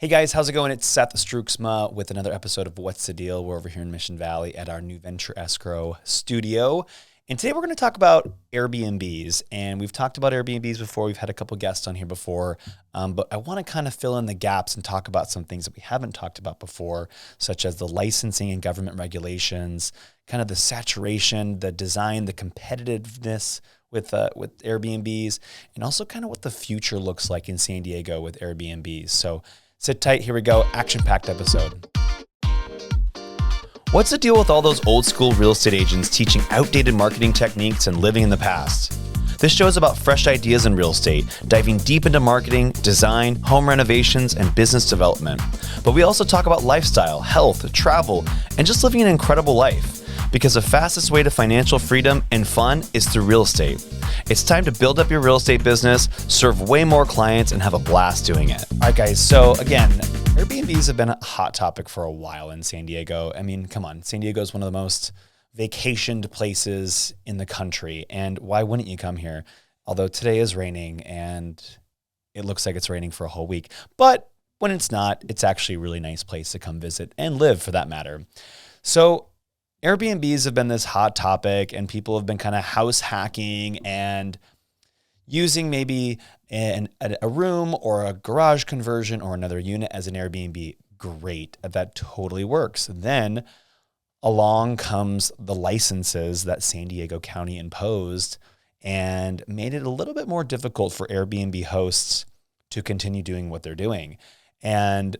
Hey guys, how's it going? It's Seth Struiksma with another episode of What's the Deal? We're over here in Mission Valley at our new Venture Escrow studio. And today we're going to talk about Airbnbs. And we've talked about Airbnbs before. We've had a couple guests on here before. But I want to kind of fill in the gaps and talk about some things that we haven't talked about before, such as the licensing and government regulations, kind of the saturation, the design, the competitiveness with Airbnbs, and also kind of what the future looks like in San Diego with Airbnbs. So sit tight. Here we go. Action-packed episode. What's the deal with all those old school real estate agents teaching outdated marketing techniques and living in the past? This show is about fresh ideas in real estate, diving deep into marketing, design, home renovations, and business development. But we also talk about lifestyle, health, travel, and just living an incredible life. Because the fastest way to financial freedom and fun is through real estate. It's time to build up your real estate business, serve way more clients, and have a blast doing it. All right, guys. So again, Airbnbs have been a hot topic for a while in San Diego. I mean, come on. San Diego is one of the most vacationed places in the country. And why wouldn't you come here? Although today is raining and it looks like it's raining for a whole week. But when it's not, it's actually a really nice place to come visit and live for that matter. So Airbnbs have been this hot topic and people have been kind of house hacking and using maybe a room or a garage conversion or another unit as an Airbnb. Great. That totally works. Then along comes the licenses that San Diego County imposed and made it a little bit more difficult for Airbnb hosts to continue doing what they're doing. And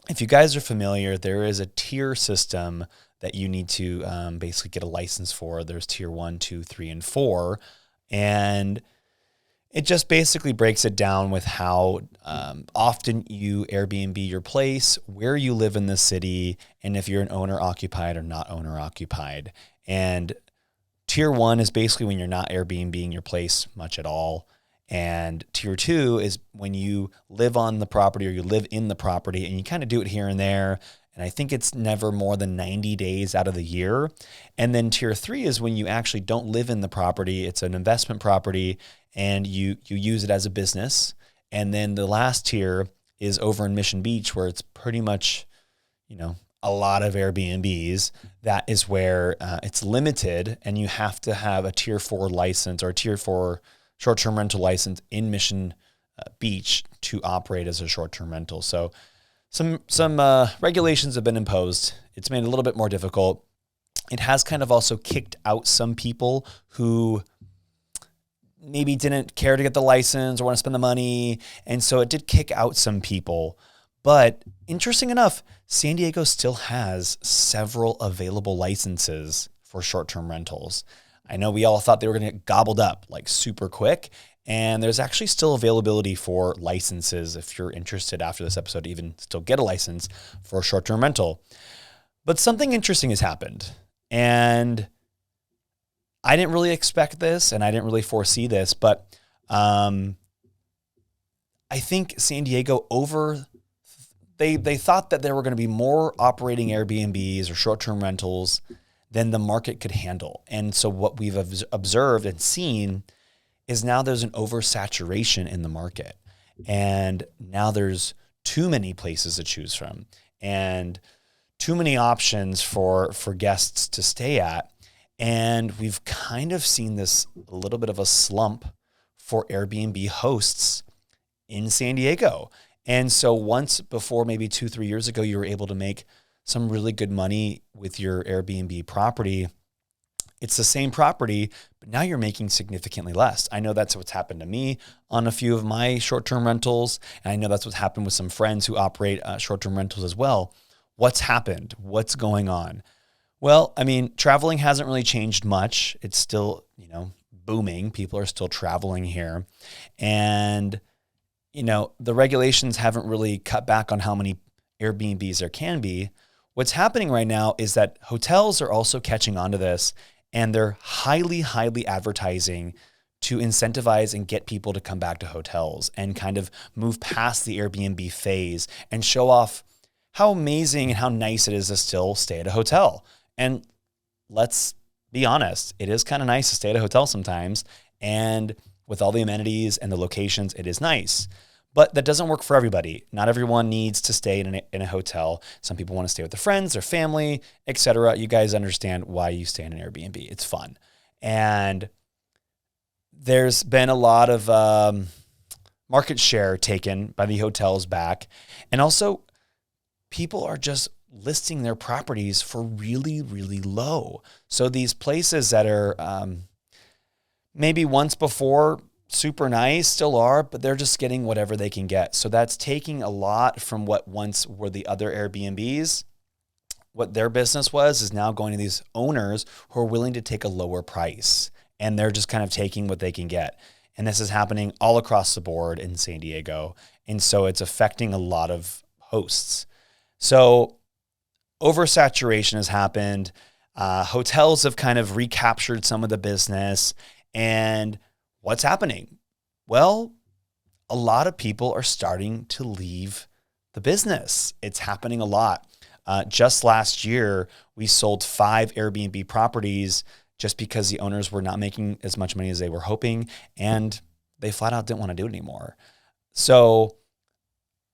if you guys are familiar, there is a tier system that you need to basically get a license for. There's tier 1, 2, 3, and 4. And it just basically breaks it down with how often you Airbnb your place, where you live in the city, and if you're an owner-occupied or not owner-occupied. And tier 1 is basically when you're not Airbnbing your place much at all. And tier 2 is when you live on the property or you live in the property and you kind of do it here and there. And I think it's never more than 90 days out of the year. And then tier 3 is when you actually don't live in the property. It's an investment property and you use it as a business. And then the last tier is over in Mission Beach where it's pretty much, a lot of Airbnbs. That is where it's limited and you have to have a tier 4 license or a tier 4 short-term rental license in Mission Beach to operate as a short-term rental. So some regulations have been imposed. It's made it a little bit more difficult. It has kind of also kicked out some people who maybe didn't care to get the license or want to spend the money. And so it did kick out some people. But interesting enough, San Diego still has several available licenses for short-term rentals. I know we all thought they were going to get gobbled up like super quick. And there's actually still availability for licenses if you're interested after this episode to even still get a license for a short-term rental. But something interesting has happened. And I didn't really expect this and I didn't really foresee this, but I think San Diego they thought that there were going to be more operating Airbnbs or short-term rentals than the market could handle. And so what we've observed and seen is now there's an oversaturation in the market. And now there's too many places to choose from and too many options for guests to stay at. And we've kind of seen this a little bit of a slump for Airbnb hosts in San Diego. And so once before, maybe 2-3 years ago, you were able to make some really good money with your Airbnb property. It's the same property, but now you're making significantly less. I know that's what's happened to me on a few of my short-term rentals. And I know that's what's happened with some friends who operate short-term rentals as well. What's happened? What's going on? Well, I mean, traveling hasn't really changed much. It's still, booming. People are still traveling here. And, the regulations haven't really cut back on how many Airbnbs there can be. What's happening right now is that hotels are also catching on to this. And they're highly, highly advertising to incentivize and get people to come back to hotels and kind of move past the Airbnb phase and show off how amazing and how nice it is to still stay at a hotel. And let's be honest, it is kind of nice to stay at a hotel sometimes. And with all the amenities and the locations, it is nice. But that doesn't work for everybody. Not everyone needs to stay in a hotel. Some people want to stay with their friends, their family, etc. You guys understand why you stay in an Airbnb. It's fun. And there's been a lot of market share taken by the hotels back. And also, people are just listing their properties for really, really low. So these places that are maybe once before super nice, still are, but they're just getting whatever they can get. So that's taking a lot from what once were the other Airbnbs. What their business was is now going to these owners who are willing to take a lower price, and they're just kind of taking what they can get. And this is happening all across the board in San Diego. And so it's affecting a lot of hosts. So oversaturation has happened. Hotels have kind of recaptured some of the business. And what's happening? Well, a lot of people are starting to leave the business. It's happening a lot. Just last year, we sold 5 Airbnb properties just because the owners were not making as much money as they were hoping, and they flat out didn't want to do it anymore. So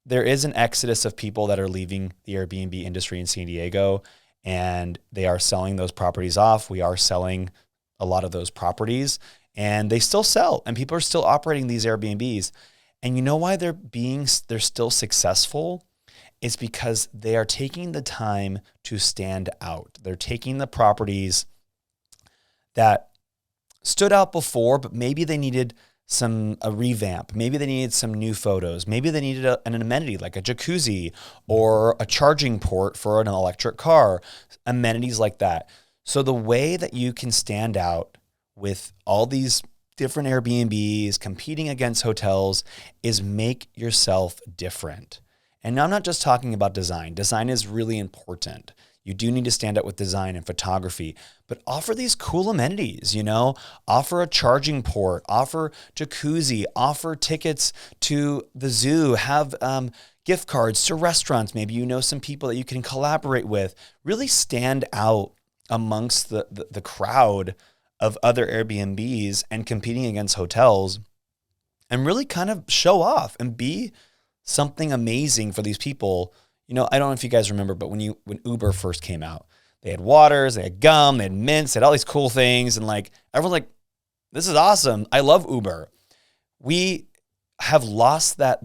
there is an exodus of people that are leaving the Airbnb industry in San Diego, and they are selling those properties off. We are selling a lot of those properties, and they still sell, and people are still operating these Airbnbs. And you know why they're still successful? It's because they are taking the time to stand out. They're taking the properties that stood out before, but maybe they needed a revamp. Maybe they needed some new photos. Maybe they needed an amenity like a jacuzzi or a charging port for an electric car, amenities like that. So the way that you can stand out with all these different Airbnbs competing against hotels is make yourself different. And now I'm not just talking about design. Design is really important. You do need to stand out with design and photography, but offer these cool amenities, offer a charging port, offer jacuzzi, offer tickets to the zoo, have gift cards to restaurants. Maybe you know some people that you can collaborate with. Really stand out amongst the crowd of other Airbnbs and competing against hotels, and really kind of show off and be something amazing for these people. I don't know if you guys remember, but when Uber first came out, they had waters, they had gum, they had mints, they had all these cool things. And everyone's like, this is awesome. I love Uber. We have lost that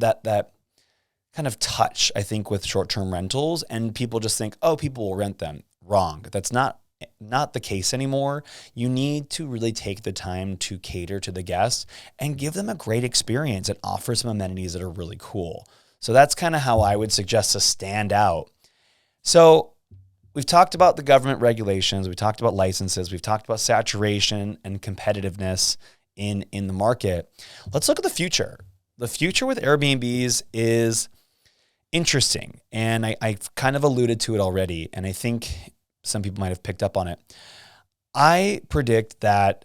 kind of touch, I think, with short-term rentals, and people just think, oh, people will rent them. Wrong. That's not the case anymore. You need to really take the time to cater to the guests and give them a great experience and offer some amenities that are really cool. So that's kind of how I would suggest to stand out. So we've talked about the government regulations. We talked about licenses. We've talked about saturation and competitiveness in the market. Let's look at the future. The future with Airbnbs is interesting. And I've kind of alluded to it already. And I think some people might have picked up on it. I predict that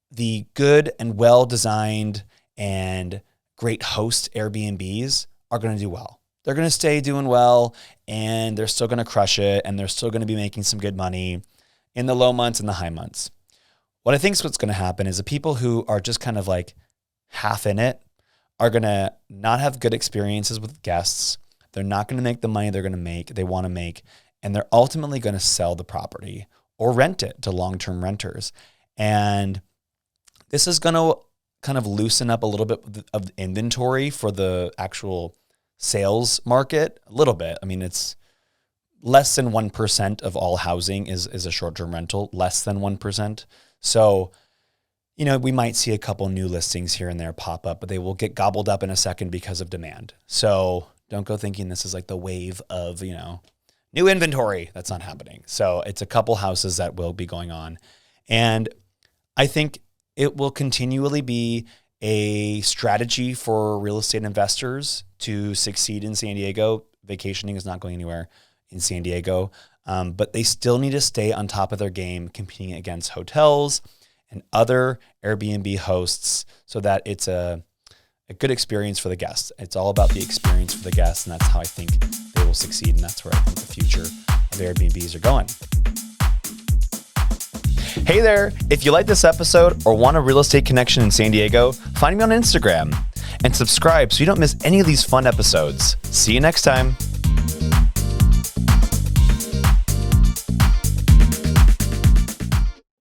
the good and well-designed and great host Airbnbs are going to do well. They're going to stay doing well, and they're still going to crush it, and they're still going to be making some good money in the low months and the high months. What I think is what's going to happen is the people who are just kind of like half in it are going to not have good experiences with guests. They're not going to make the money they want to make, and they're ultimately going to sell the property or rent it to long-term renters. And this is going to kind of loosen up a little bit of the inventory for the actual sales market, a little bit. I mean, it's less than 1% of all housing is a short-term rental, less than 1%. So, we might see a couple new listings here and there pop up, but they will get gobbled up in a second because of demand. So don't go thinking this is like the wave of, new inventory. That's not happening. So it's a couple houses that will be going on. And I think it will continually be a strategy for real estate investors to succeed in San Diego. Vacationing is not going anywhere in San Diego, but they still need to stay on top of their game, competing against hotels and other Airbnb hosts so that it's a good experience for the guests. It's all about the experience for the guests, and that's how I think they will succeed, and that's where I think the future of Airbnbs are going. Hey there, if you like this episode or want a real estate connection in San Diego, find me on Instagram. and subscribe so you don't miss any of these fun episodes. See you next time.